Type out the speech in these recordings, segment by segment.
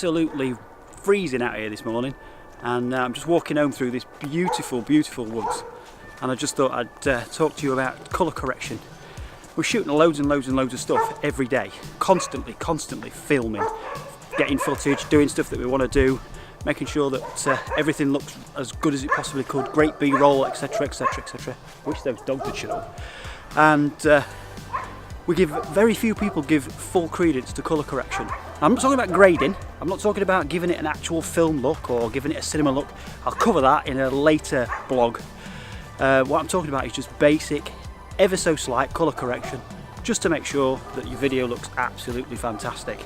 absolutely freezing out here this morning, and I'm just walking home through this beautiful, beautiful woods, and I just thought I'd talk to you about colour correction. We're shooting loads and loads and loads of stuff every day, constantly filming, getting footage, doing stuff that we want to do, making sure that everything looks as good as it possibly could, great B-roll, etc, etc, etc. Wish those dogs would shut up. And very few people give full credence to colour correction. I'm not talking about grading, I'm not talking about giving it an actual film look or giving it a cinema look. I'll cover that in a later blog. What I'm talking about is just basic, ever so slight colour correction, just to make sure that your video looks absolutely fantastic.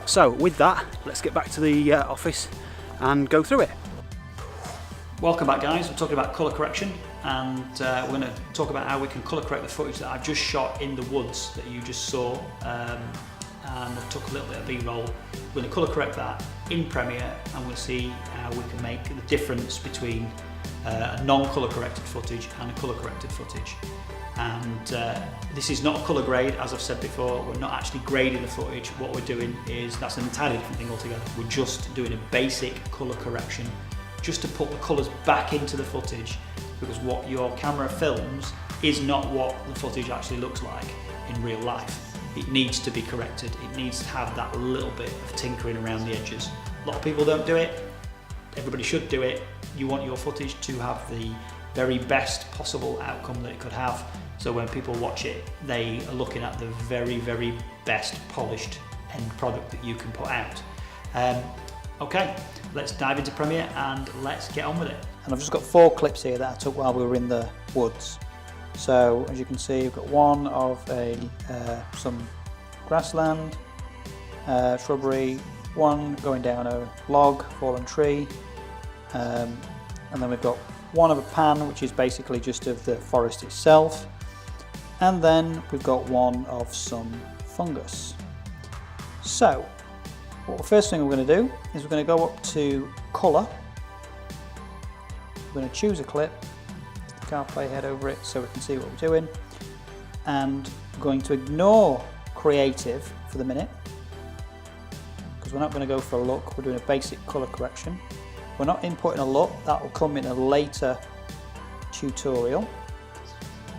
So with that, let's get back to the office and go through it. Welcome back, guys. We're talking about colour correction, and we're going to talk about how we can colour correct the footage that I've just shot in the woods that you just saw, and I took a little bit of B-roll. We're going to colour correct that in Premiere, and we'll see how we can make the difference between a non-colour corrected footage and a colour corrected footage. And this is not a colour grade, as I've said before. We're not actually grading the footage. What we're doing is, that's an entirely different thing altogether. We're just doing a basic colour correction, just to put the colours back into the footage, because what your camera films is not what the footage actually looks like in real life. It needs to be corrected. It needs to have that little bit of tinkering around the edges. A lot of people don't do it. Everybody should do it. You want your footage to have the very best possible outcome that it could have. So when people watch it, they are looking at the very, very best polished end product that you can put out. Okay, let's dive into Premiere and let's get on with it. And I've just got 4 clips here that I took while we were in the woods. So as you can see, we've got one of some grassland, shrubbery, one going down a log, fallen tree, and then we've got one of a pan, which is basically just of the forest itself, and then we've got one of some fungus. So the first thing we're going to do is we're going to go up to colour. We're going to choose a clip, the CarPlay head over it so we can see what we're doing, and we're going to ignore creative for the minute, because we're not going to go for a look. We're doing a basic colour correction. We're not inputting a look, that will come in a later tutorial.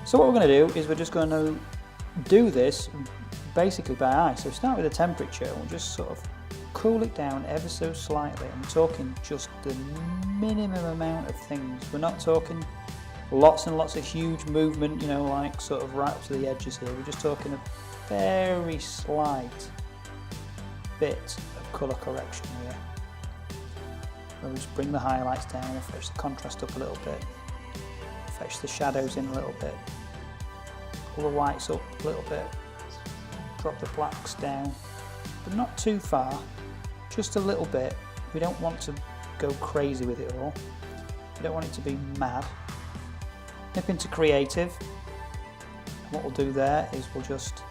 So what we're going to do is we're just going to do this basically by eye. So start with the temperature and we'll just sort of cool it down ever so slightly. I'm talking just the minimum amount of things. We're not talking lots and lots of huge movement, you know, like sort of right up to the edges here. We're just talking a very slight bit of colour correction here. We'll just bring the highlights down, we'll fetch the contrast up a little bit, fetch the shadows in a little bit, pull the whites up a little bit, drop the blacks down, but not too far, just a little bit. We don't want to go crazy with it all, we don't want it to be mad. Nip into creative, and what we'll do there is we'll just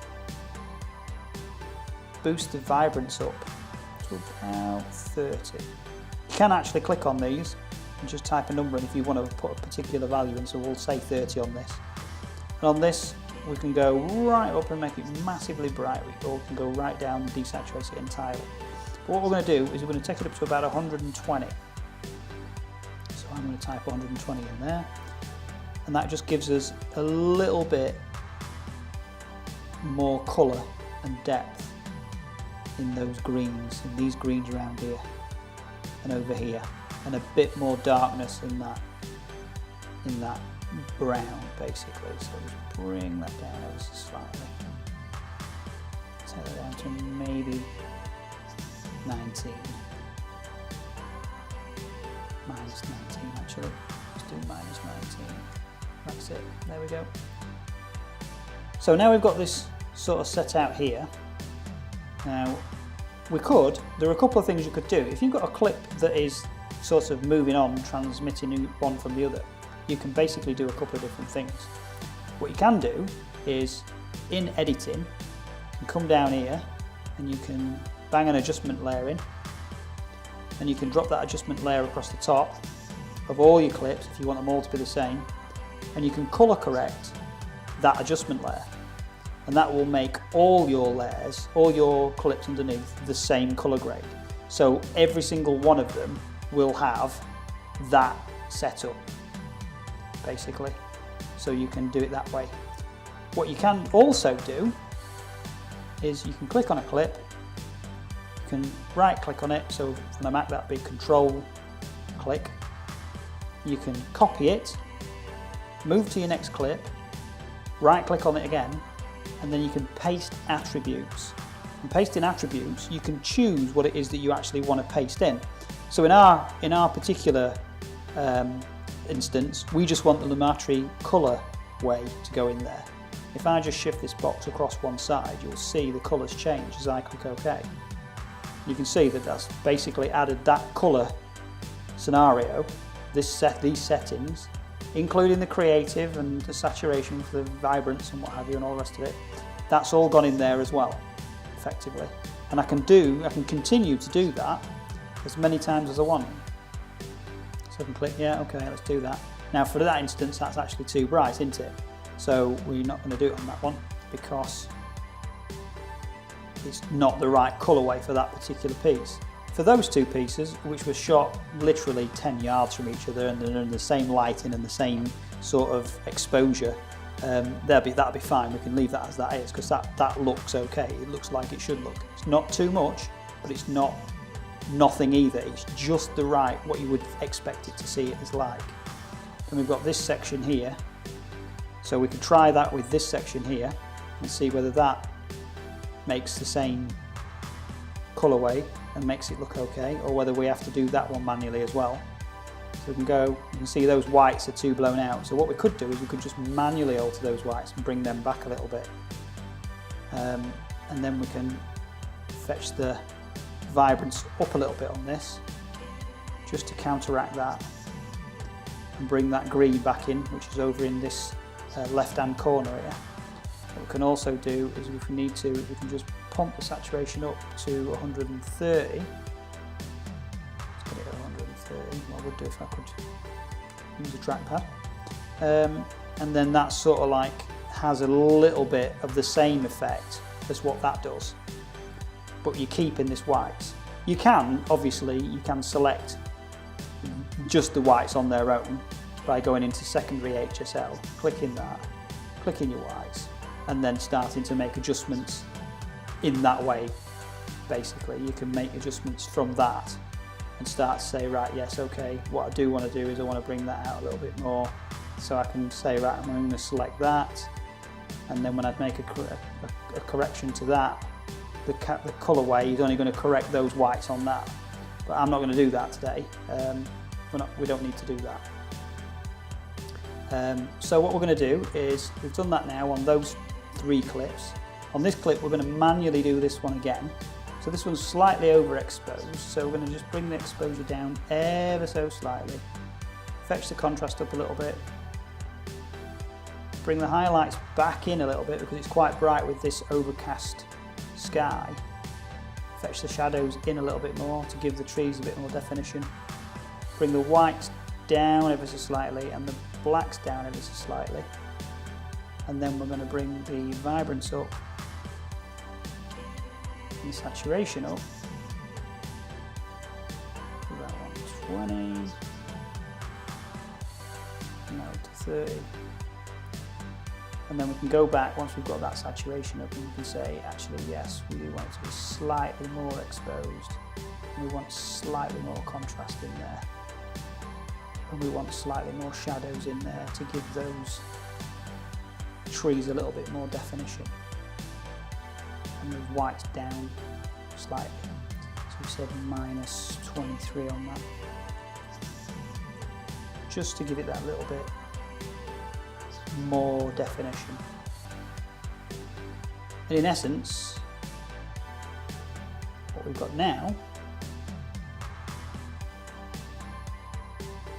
boost the vibrance up to about 30. You can actually click on these and just type a number in if you want to put a particular value in, so we'll say 30 on this. And on this we can go right up and make it massively bright, or we can go right down and desaturate it entirely. But what we're going to do is we're going to take it up to about 120. So I'm going to type 120 in there, and that just gives us a little bit more colour and depth in those greens, in these greens around here and over here, and a bit more darkness in that brown basically. So just bring that down ever so slightly, take that down to maybe 19, minus 19 actually, let's do minus 19, that's it, there we go. So now we've got this sort of set out here. Now there are a couple of things you could do. If you've got a clip that is sort of moving on, transmitting one from the other, you can basically do a couple of different things. What you can do is, in editing, you can come down here and you can bang an adjustment layer in, and you can drop that adjustment layer across the top of all your clips if you want them all to be the same, and you can colour correct that adjustment layer. and that will make all your layers, all your clips underneath, the same colour grade. So every single one of them will have that setup, basically. So you can do it that way. What you can also do is you can click on a clip, you can right click on it, so from a Mac that'd be Control click. You can copy it, move to your next clip, right click on it again, and then you can paste attributes. And pasting attributes, you can choose what it is that you actually want to paste in. So in our particular instance, we just want the Lumetri Colour way to go in there. If I just shift this box across one side, you'll see the colours change as I click OK. You can see that that's basically added that colour scenario, these settings, including the creative and the saturation for the vibrance and what have you and all the rest of it. That's all gone in there as well, effectively. And I can continue to do that as many times as I want. So I can click, yeah, okay, let's do that. Now for that instance, that's actually too bright, isn't it? So we're not going to do it on that one because it's not the right colourway for that particular piece. For those two pieces, which were shot literally 10 yards from each other and they're in the same lighting and the same sort of exposure, that'll be fine. We can leave that as that is because that looks okay. It looks like it should look. It's not too much, but it's not nothing either. It's just the right, what you would expect it to see it as like. And we've got this section here. So we can try that with this section here and see whether that makes the same colourway and makes it look okay, or whether we have to do that one manually as well. So we can go, you can see those whites are too blown out. So what we could do is we could just manually alter those whites and bring them back a little bit. And then we can fetch the vibrance up a little bit on this, just to counteract that, and bring that green back in, which is over in this left-hand corner here. What we can also do is, if we need to, we can just pump the saturation up to 130. Let's get it at 130. What I would do if I could use a trackpad. And then that sort of like has a little bit of the same effect as what that does. But you're keeping this white. You can, obviously, you can select just the whites on their own by going into secondary HSL, clicking that, clicking your whites, and then starting to make adjustments in that way. Basically, you can make adjustments from that and start to say, right, yes, okay, what I do want to do is I want to bring that out a little bit more. So I can say, right, I'm going to select that, and then when I make a correction to that, the colourway is only going to correct those whites on that. But I'm not going to do that today. We don't need to do that. So what we're going to do is, we've done that now on those 3 clips. On this clip we're going to manually do this one again. So this one's slightly overexposed, so we're going to just bring the exposure down ever so slightly. Fetch the contrast up a little bit. Bring the highlights back in a little bit because it's quite bright with this overcast sky. Fetch the shadows in a little bit more to give the trees a bit more definition. Bring the whites down ever so slightly and the blacks down ever so slightly. And then we're going to bring the vibrance up and the saturation up. About 120. Now to 30. And then we can go back once we've got that saturation up and we can say, actually, yes, we do want it to be slightly more exposed. And we want slightly more contrast in there. And we want slightly more shadows in there to give those trees a little bit more definition. And move whites down slightly. So we said minus 23 on that. Just to give it that little bit more definition. And in essence, what we've got now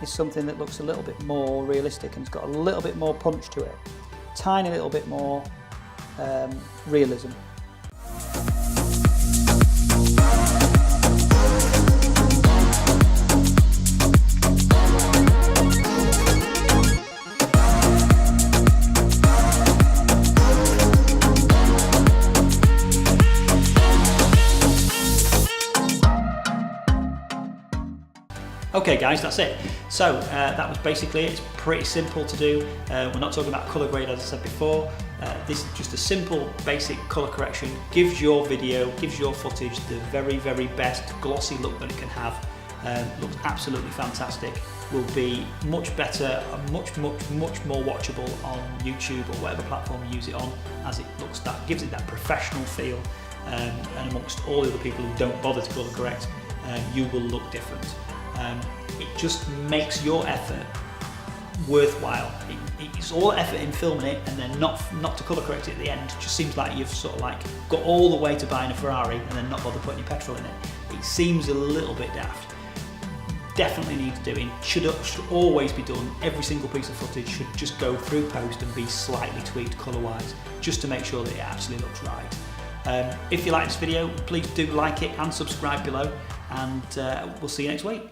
is something that looks a little bit more realistic and it's got a little bit more punch to it. Tiny little bit more realism. Okay guys, that's it. So that was basically it. It's pretty simple to do. We're not talking about colour grade as I said before. This is just a simple basic colour correction. Gives your video, gives your footage the very, very best glossy look that it can have. Looks absolutely fantastic. Will be much better and much more watchable on YouTube or whatever platform you use it on, as it looks, that gives it that professional feel, and amongst all the other people who don't bother to colour correct, you will look different. It just makes your effort worthwhile. It's all effort in filming it, and then not to colour correct it at the end. It just seems like you've sort of like got all the way to buying a Ferrari and then not bother putting your petrol in it. It seems a little bit daft. Definitely needs doing. Should always be done. Every single piece of footage should just go through post and be slightly tweaked colour-wise, just to make sure that it actually looks right. If you like this video, please do like it and subscribe below, and we'll see you next week.